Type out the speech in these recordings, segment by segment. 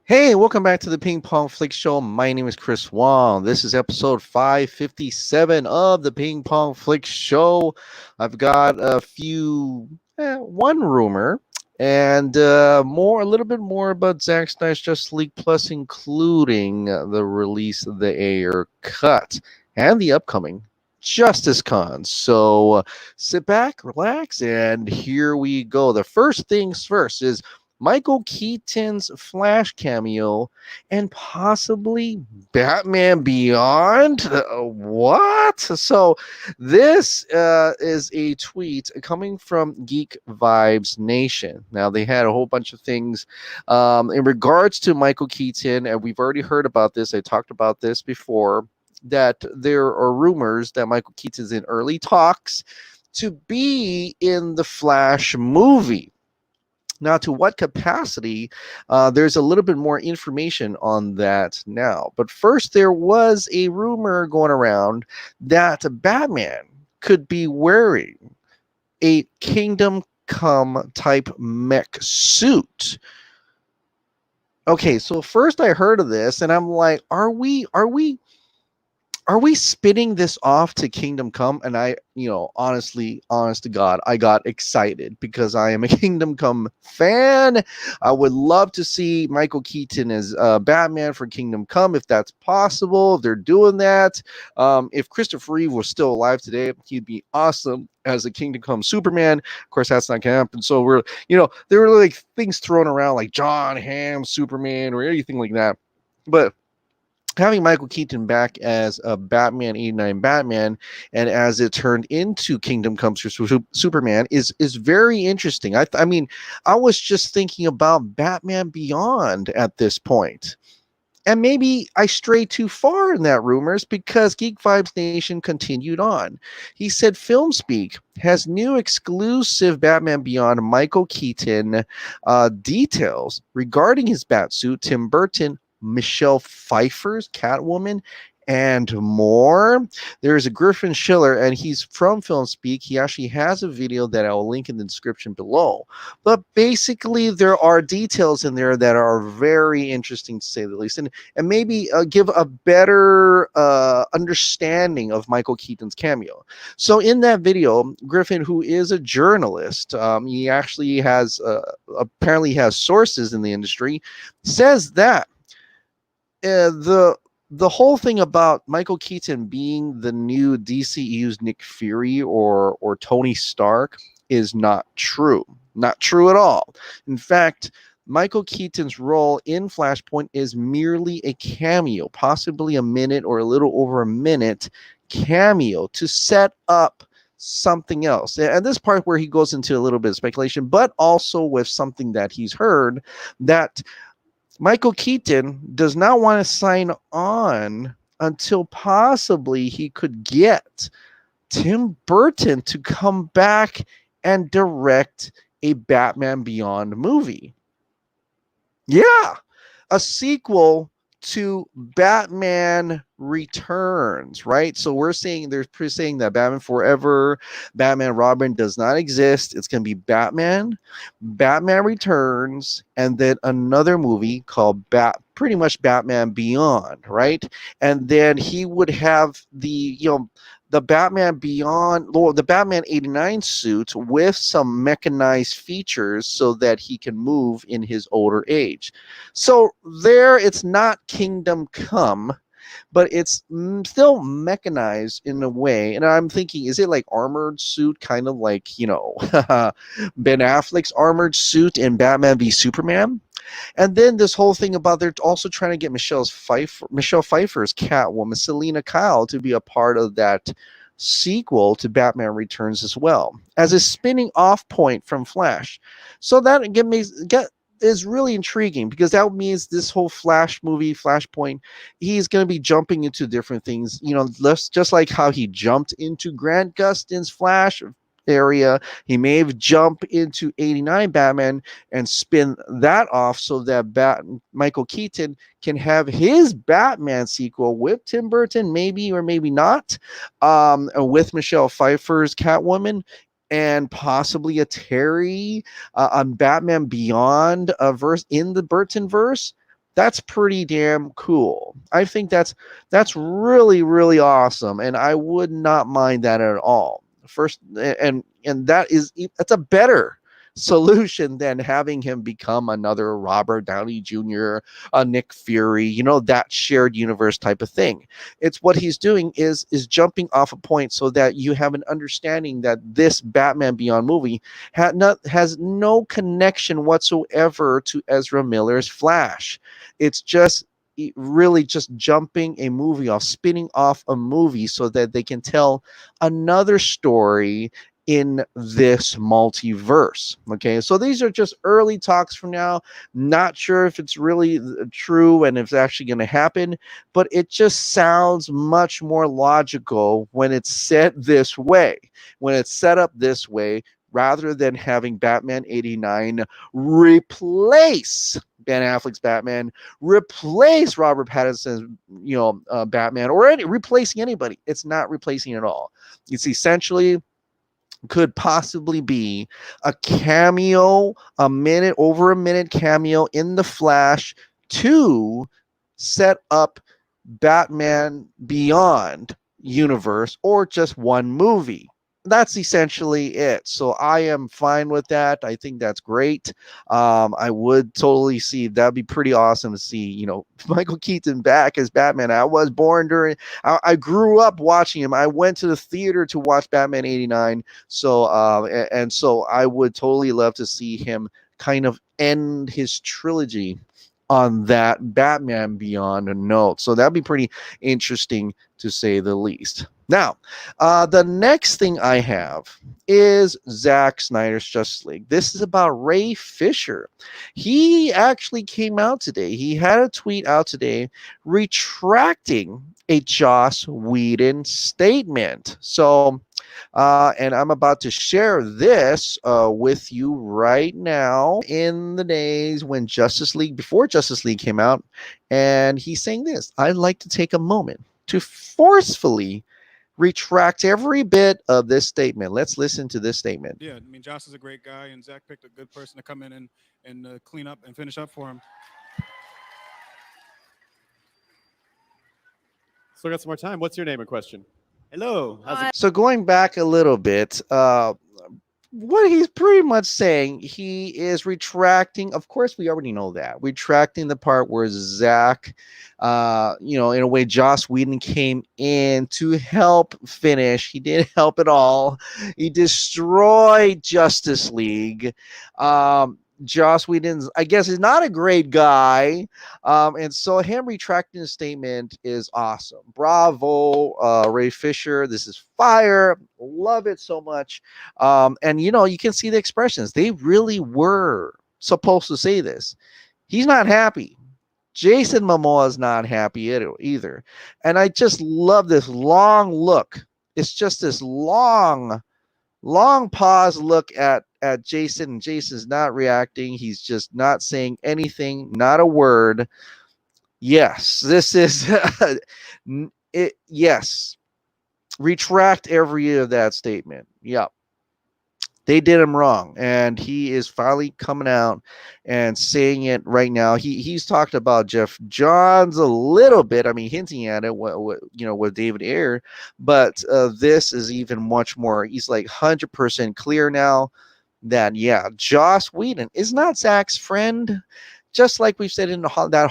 Hey, welcome back to the Ping Pong Flix Show. My name is Chris Wong. This is episode 557 of the Ping Pong Flix Show. I've got one rumor and a little bit more about Zack Snyder's Justice League Plus, including the release of the Ayer Cut and the upcoming Justice Con. So sit back, relax, and here we go. The first things first is Michael Keaton's Flash cameo, and possibly Batman Beyond. What? So, this is a tweet coming from Geek Vibes Nation. Now, they had a whole bunch of things in regards to Michael Keaton, and we've already heard about this. I talked about this before. That there are rumors that Michael Keaton's in early talks to be in the Flash movie. Now, to what capacity? There's a little bit more information on that now. But first, there was a rumor going around that Batman could be wearing a Kingdom Come type mech suit. Okay, so first I heard of this, and I'm like, are we spinning this off to Kingdom Come? And I, honest to God, I got excited because I am a Kingdom Come fan. I would love to see Michael Keaton as Batman for Kingdom Come if that's possible. If they're doing that, if Christopher Reeve was still alive today, he'd be awesome as a Kingdom Come Superman. Of course, that's not gonna happen. So there were like things thrown around like John Hamm Superman or anything like that, but having Michael Keaton back as a Batman 89 Batman and as it turned into Kingdom Come Superman is very interesting. I mean, I was just thinking about Batman Beyond at this point. And maybe I strayed too far in that rumors because Geek Vibes Nation continued on. He said Film Speak has new exclusive Batman Beyond Michael Keaton details regarding his Batsuit, Tim Burton, Michelle Pfeiffer's Catwoman, and more. There's a Griffin Schiller, and he's from Film Speak. He actually has a video that I'll link in the description below. But basically, there are details in there that are very interesting, to say the least, and maybe give a better understanding of Michael Keaton's cameo. So in that video, Griffin, who is a journalist, he actually has apparently has sources in the industry, says that the whole thing about Michael Keaton being the new DCEU's Nick Fury or Tony Stark is not true. Not true at all. In fact, Michael Keaton's role in Flashpoint is merely a cameo, possibly a minute or a little over a minute cameo to set up something else. And this part where he goes into a little bit of speculation, but also with something that he's heard, that Michael Keaton does not want to sign on until possibly he could get Tim Burton to come back and direct a Batman Beyond movie. Yeah, a sequel to Batman Returns, right? So they're saying that Batman Forever, Batman Robin does not exist. It's going to be Batman Returns, and then another movie called pretty much Batman Beyond, right? And then he would have the Batman Beyond, or the Batman 89 suit with some mechanized features so that he can move in his older age. So there, it's not Kingdom Come, but it's still mechanized in a way. And I'm thinking, is it like armored suit, kind of like, Ben Affleck's armored suit in Batman v Superman? And then this whole thing about they're also trying to get Michelle Pfeiffer's Catwoman, Selena Kyle, to be a part of that sequel to Batman Returns as well, as a spinning off point from Flash. So that again is really intriguing, because that means this whole Flash movie, Flashpoint, he's going to be jumping into different things, just like how he jumped into Grant Gustin's Flash area. He may have jumped into 89 Batman and spin that off so that Michael Keaton can have his Batman sequel with Tim Burton, maybe or maybe not, with Michelle Pfeiffer's Catwoman, and possibly a Terry on Batman Beyond verse in the Burton verse. That's pretty damn cool. I think that's really, really awesome, and I would not mind that at all. First, and that's a better solution than having him become another Robert Downey Jr., Nick Fury, that shared universe type of thing. It's what he's doing is jumping off a point so that you have an understanding that this Batman Beyond movie has no connection whatsoever to Ezra Miller's Flash. It's just really just jumping a movie off, spinning off a movie so that they can tell another story in this multiverse. Okay, so these are just early talks from now. Not sure if it's really true and if it's actually going to happen, but it just sounds much more logical when it's set this way, when it's set up this way, rather than having Batman 89 replace Ben Affleck's Batman, replace Robert Pattinson's, Batman, or replacing anybody. It's not replacing at all. It's essentially could possibly be a cameo, over a minute cameo in the Flash to set up Batman Beyond universe, or just one movie. That's essentially it. So I am fine with that. I think that's great. I would totally see that'd be pretty awesome to see, Michael Keaton back as Batman. I was born I grew up watching him. I went to the theater to watch Batman 89. So, and so I would totally love to see him kind of end his trilogy on that Batman Beyond note. So that'd be pretty interesting to say the least. Now, the next thing I have is Zack Snyder's Justice League. This is about Ray Fisher. He actually came out today. He had a tweet out today retracting a Joss Whedon statement. So, and I'm about to share this with you right now. In the days when before Justice League came out, and he's saying this: I'd like to take a moment to forcefully retract every bit of this statement. Let's listen to this statement. Yeah, I mean, Joss is a great guy, and Zack picked a good person to come in and clean up and finish up for him. Still got some more time. What's your name and question? Hello. So going back a little bit, what he's pretty much saying, he is retracting. Of course, we already know that. Retracting the part where Zack, in a way, Joss Whedon came in to help finish. He didn't help at all. He destroyed Justice League. Joss Whedon's, I guess, is not a great guy. And so him retracting the statement is awesome. Bravo, Ray Fisher. This is fire. Love it so much. And, you can see the expressions. They really were supposed to say this. He's not happy. Jason Momoa is not happy either. And I just love this long look. It's just this long pause look at Jason, and Jason's not reacting. He's just not saying anything, not a word. Yes, this is it. Yes, retract every of that statement. Yep. They did him wrong, and he is finally coming out and saying it right now. He's talked about Jeff Johns a little bit. I mean, hinting at it, with David Ayer, but this is even much more. He's like 100% clear now that Joss Whedon is not Zack's friend. Just like we've said in that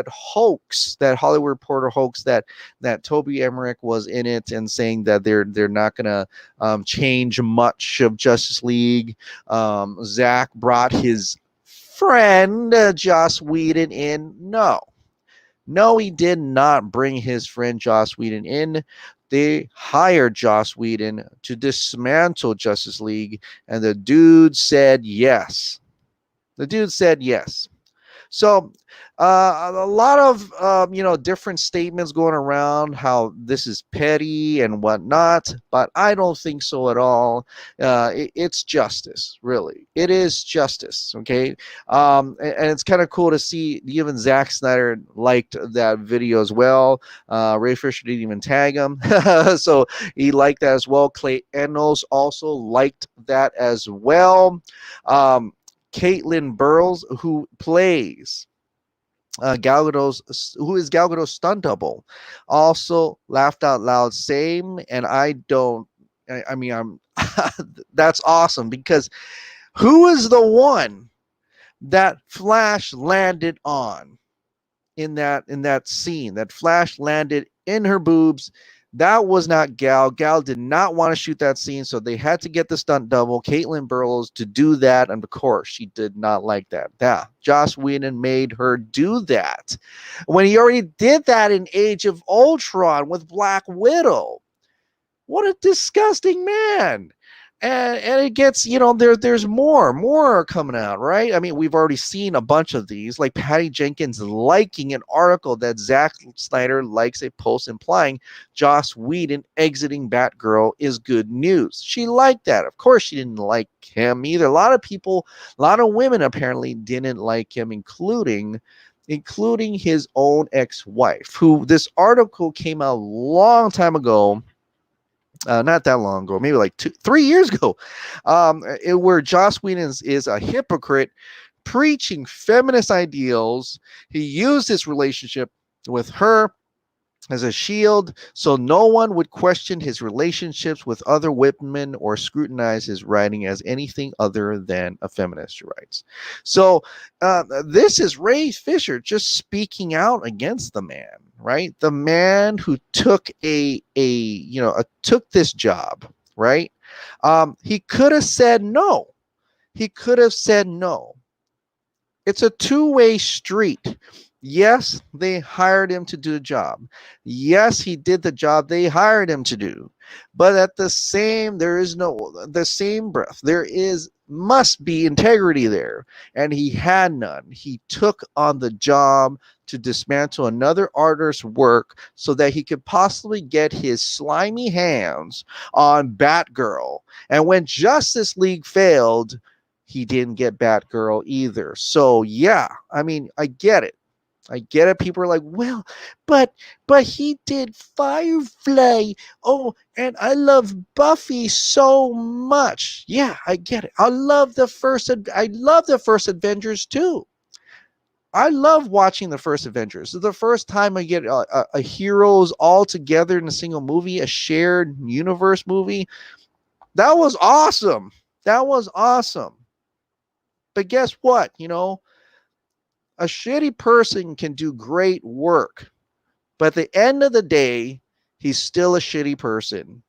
hoax, that Hollywood Reporter hoax, that Toby Emmerich was in it and saying that they're not gonna change much of Justice League. Zack brought his friend Joss Whedon in. No, he did not bring his friend Joss Whedon in. They hired Joss Whedon to dismantle Justice League, and the dude said yes. So a lot of different statements going around how this is petty and whatnot, but I don't think so at all. It's justice, really. It is justice, okay? And it's kind of cool to see even Zack Snyder liked that video as well. Ray Fisher didn't even tag him, so he liked that as well. Clay Enos also liked that as well. Caitlin Burles, who plays who is Gal Gadot's stunt double, also laughed out loud. Same, and I don't. I mean, I'm. That's awesome because who is the one that Flash landed on in that scene? That Flash landed in her boobs. That was not Gal. Gal did not want to shoot that scene, so they had to get the stunt double, Caitlin Burrows, to do that. And of course, she did not like that. Yeah, Joss Whedon made her do that when he already did that in Age of Ultron with Black Widow. What a disgusting man. And it gets, there's more are coming out, right? I mean, we've already seen a bunch of these, like Patty Jenkins liking an article that Zack Snyder likes a post implying Joss Whedon exiting Batgirl is good news. She liked that. Of course, she didn't like him either. A lot of people, a lot of women apparently didn't like him, including his own ex-wife, who this article came out a long time ago. Not that long ago, maybe like 3 years ago, where Joss Whedon is a hypocrite preaching feminist ideals. He used his relationship with her as a shield so no one would question his relationships with other women or scrutinize his writing as anything other than a feminist, he writes. So this is Ray Fisher just speaking out against the man, right? The man who took took this job, right? He could have said no. He could have said no. It's a two-way street. Yes, they hired him to do the job. Yes, he did the job they hired him to do. But at the same breath, there must be integrity there. And he had none. He took on the job to dismantle another artist's work so that he could possibly get his slimy hands on Batgirl. And when Justice League failed, he didn't get Batgirl either. So yeah, I mean, I get it. People are like, well, but he did Firefly. Oh, and I love Buffy so much. Yeah, I get it. I love the first Avengers too. I love watching the first Avengers. It's the first time I get a heroes all together in a single movie, a shared universe movie. That was awesome. But guess what? A shitty person can do great work, but at the end of the day, he's still a shitty person.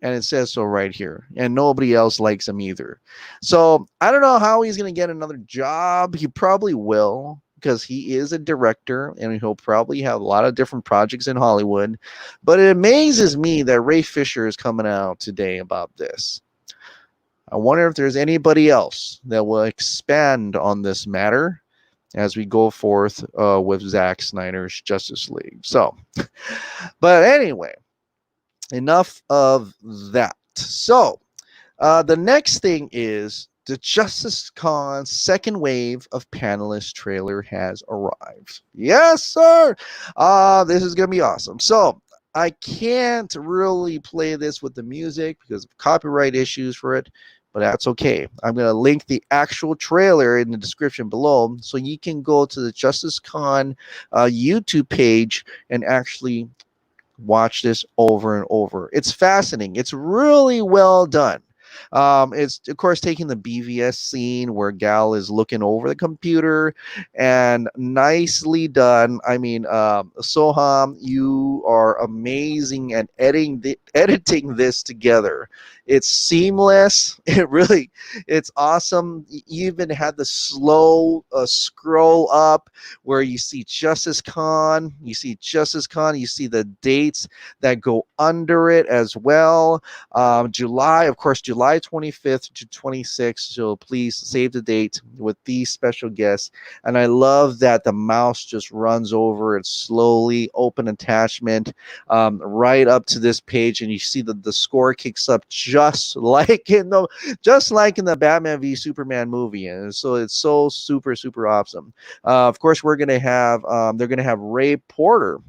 And it says so right here. And nobody else likes him either. So I don't know how he's going to get another job. He probably will, because he is a director and he'll probably have a lot of different projects in Hollywood. But it amazes me that Ray Fisher is coming out today about this. I wonder if there's anybody else that will expand on this matter as we go forth with Zack Snyder's Justice League. So, but anyway, enough of that. So, the next thing is the Justice Con second wave of Panelists trailer has arrived. Yes, sir. This is going to be awesome. So, I can't really play this with the music because of copyright issues for it. But that's okay. I'm going to link the actual trailer in the description below so you can go to the Justice Con YouTube page and actually watch this over and over. It's fascinating. It's really well done. It's, of course, taking the BVS scene where Gal is looking over the computer, and nicely done. I mean, Soham, you are amazing at editing this together. It's seamless. It's awesome. You even had the slow scroll up where you see Justice Con. You see the dates that go under it as well. July 25th to 26th. So please save the date with these special guests. And I love that the mouse just runs over it slowly. Open attachment right up to this page, and you see that the score kicks up just like in the Batman v Superman movie. And so it's so super awesome. Of course, they're gonna have Ray Porter.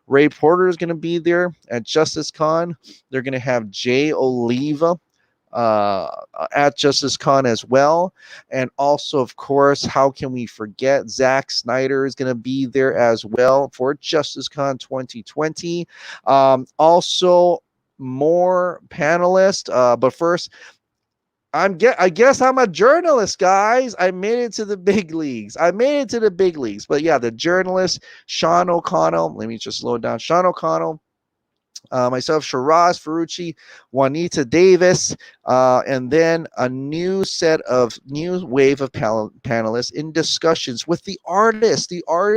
Ray Porter is going to be there at Justice Con. They're going to have Jay Oliva at Justice Con as well. And also, of course, how can we forget Zack Snyder is going to be there as well for Justice Con 2020. Also, more panelists. But first, I guess I'm a journalist, guys. I made it to the big leagues. But yeah, the journalist, Sean O'Connell. Let me just slow it down. Sean O'Connell. Myself, Shiraz Ferrucci, Juanita Davis, and then a new wave of panelists in discussions with the artists who are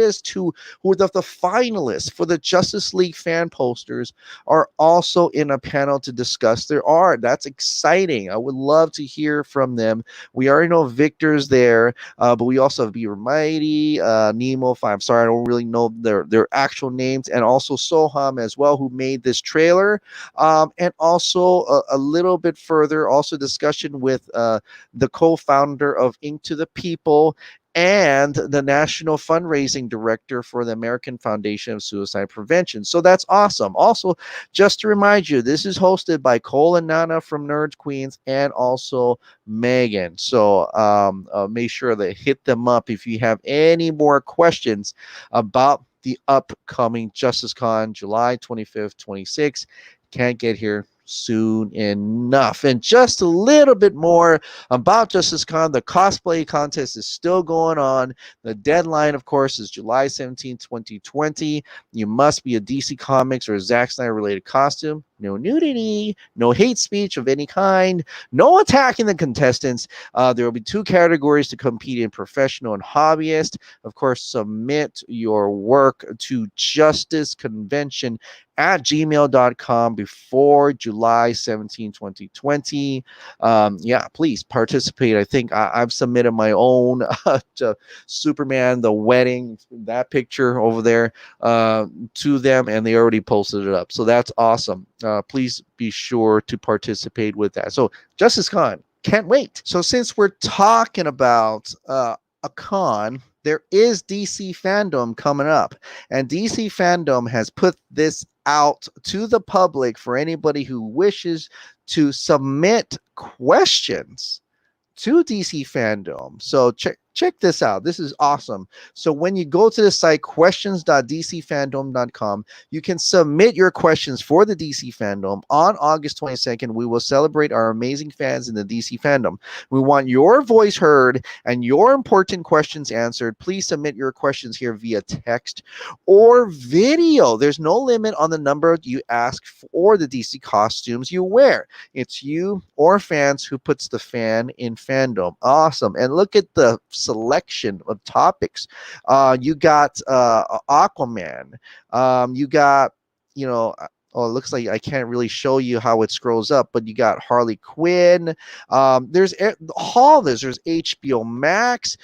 the finalists for the Justice League fan posters are also in a panel to discuss their art. That's exciting. I would love to hear from them. We already know Victor's there, but we also have Be Mighty, Nemo. I'm sorry, I don't really know their actual names, and also Soham as well, who made this trailer, and also a little bit further, also discussion with the co-founder of Ink to the People and the national fundraising director for the American Foundation of Suicide Prevention. So that's awesome. Also, just to remind you, this is hosted by Cole and Nana from Nerds Queens and also Megan. So make sure to hit them up if you have any more questions about the upcoming Justice Con, July 25th, 26th. Can't get here soon enough. And just a little bit more about Justice Con. The cosplay contest is still going on. The deadline, of course, is July 17, 2020. You must be a DC Comics or Zack Snyder related costume. No nudity, no hate speech of any kind, no attacking the contestants. There will be 2 categories to compete in: professional and hobbyist. Of course, submit your work to justiceconvention@gmail.com before July 17, 2020. Yeah, please participate. I think I've submitted my own to Superman, the wedding, that picture over there, to them, and they already posted it up. So that's awesome. Please be sure to participate with that. So Justice Con, can't wait. So since we're talking about a con, there is DC Fandome coming up, and DC Fandome has put this out to the public for anybody who wishes to submit questions to DC Fandome. So check this out. This is awesome. So when you go to the site questions.dcfandom.com, you can submit your questions for the DC Fandome. On August 22nd, we will celebrate our amazing fans in the DC Fandome. We want your voice heard and your important questions answered. Please submit your questions here via text or video. There's no limit on the number you ask for the DC costumes you wear. It's you or fans who puts the fan in fandom. Awesome. And look at the selection of topics. You got Aquaman. You got, oh, it looks like I can't really show you how it scrolls up, but you got Harley Quinn. There's all this. There's HBO Max,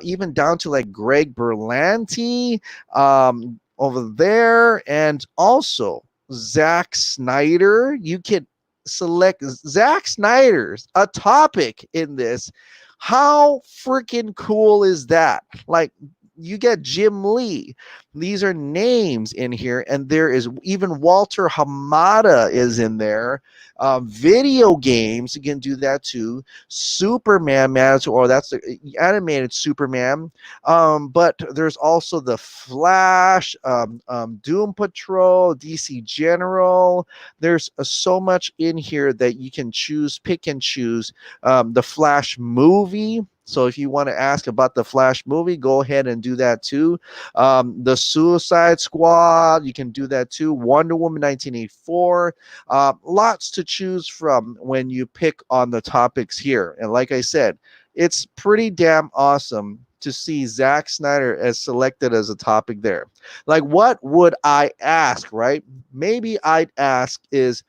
even down to like Greg Berlanti over there, and also Zack Snyder. You can select Zack Snyder's a topic in this. How freaking cool is that? Like, you get Jim Lee. These are names in here, and there is even Walter Hamada is in there. Video games, you can do that too. Superman, that's the animated Superman. But there's also the Flash, Doom Patrol, DC General. There's so much in here that you can pick and choose. The Flash movie. So if you want to ask about the Flash movie, go ahead and do that too. The Suicide Squad, you can do that too. Wonder Woman 1984. Lots to choose from when you pick on the topics here. And like I said, it's pretty damn awesome to see Zack Snyder as selected as a topic there. Like, what would I ask, right? Maybe I'd ask is,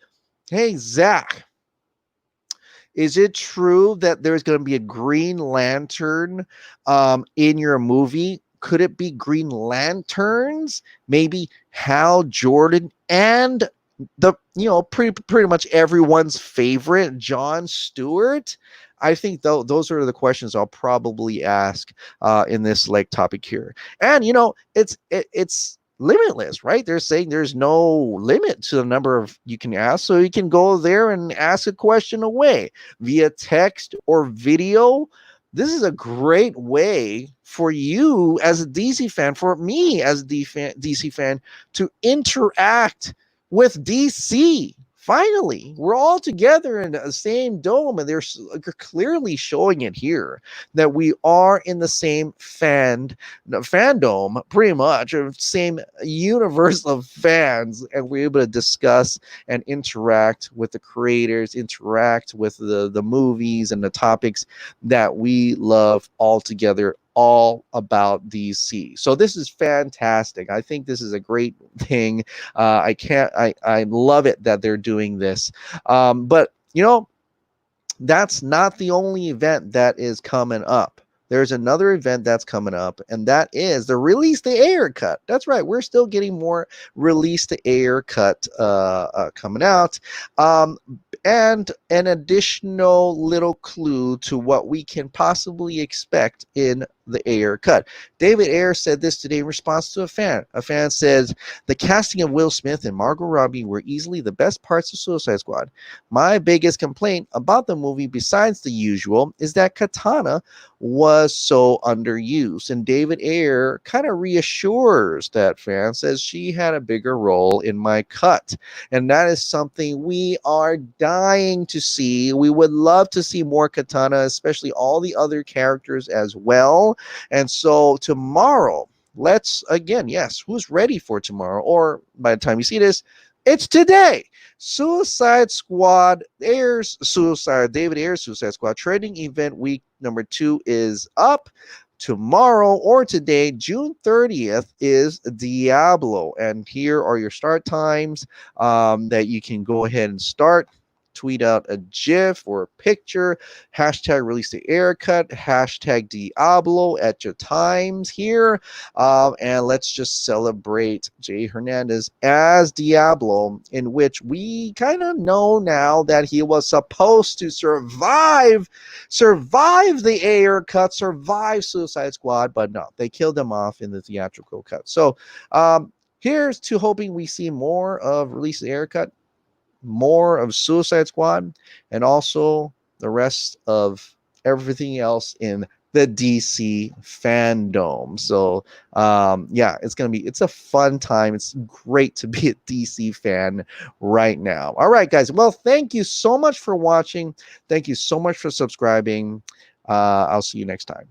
hey, Zack, is it true that there's going to be a Green Lantern in your movie? Could it be Green Lanterns? Maybe Hal Jordan and the pretty much everyone's favorite John Stewart? I think those are the questions I'll probably ask in this topic here. And it's limitless, right? They're saying there's no limit to the number of you can ask, so you can go there and ask a question away via text or video. This is a great way for you as a DC fan, for me as a DC fan, to interact with DC. Finally, we're all together in the same dome, and they're clearly showing it here that we are in the same fandom, pretty much, or same universe of fans, and we're able to discuss and interact with the creators, interact with the movies and the topics that we love all together, all about DC. So this is fantastic. I think this is a great thing. I love it that they're doing this. But you know, that's not the only event that is coming up. There's another event that's coming up, and that is the Release the Ayer Cut. That's right. We're still getting more Release the Ayer Cut coming out. And an additional little clue to what we can possibly expect in the Ayer Cut. David Ayer said this today in response to a fan. A fan says, the casting of Will Smith and Margot Robbie were easily the best parts of Suicide Squad. My biggest complaint about the movie, besides the usual, is that Katana was so underused. And David Ayer kind of reassures that fan, says she had a bigger role in my cut. And that is something we are dying to see. We would love to see more Katana, especially all the other characters as well. And so tomorrow, let's again, yes, who's ready for tomorrow? Or by the time you see this, it's today. Suicide Squad David Ayer's Suicide Squad training event week number 2 is up. Tomorrow or today, June 30th, is Diablo. And here are your start times that you can go ahead and start. Tweet out a GIF or a picture, hashtag Release the Ayer Cut, hashtag Diablo at your times here. And let's just celebrate Jay Hernandez as Diablo, in which we kind of know now that he was supposed to survive the Ayer Cut, survive Suicide Squad, but no, they killed him off in the theatrical cut. So here's to hoping we see more of Release the Ayer Cut, more of Suicide Squad, and also the rest of everything else in the DC fandom. So yeah, it's a fun time. It's great to be a DC fan right now. All right, guys. Well, thank you so much for watching. Thank you so much for subscribing. I'll see you next time.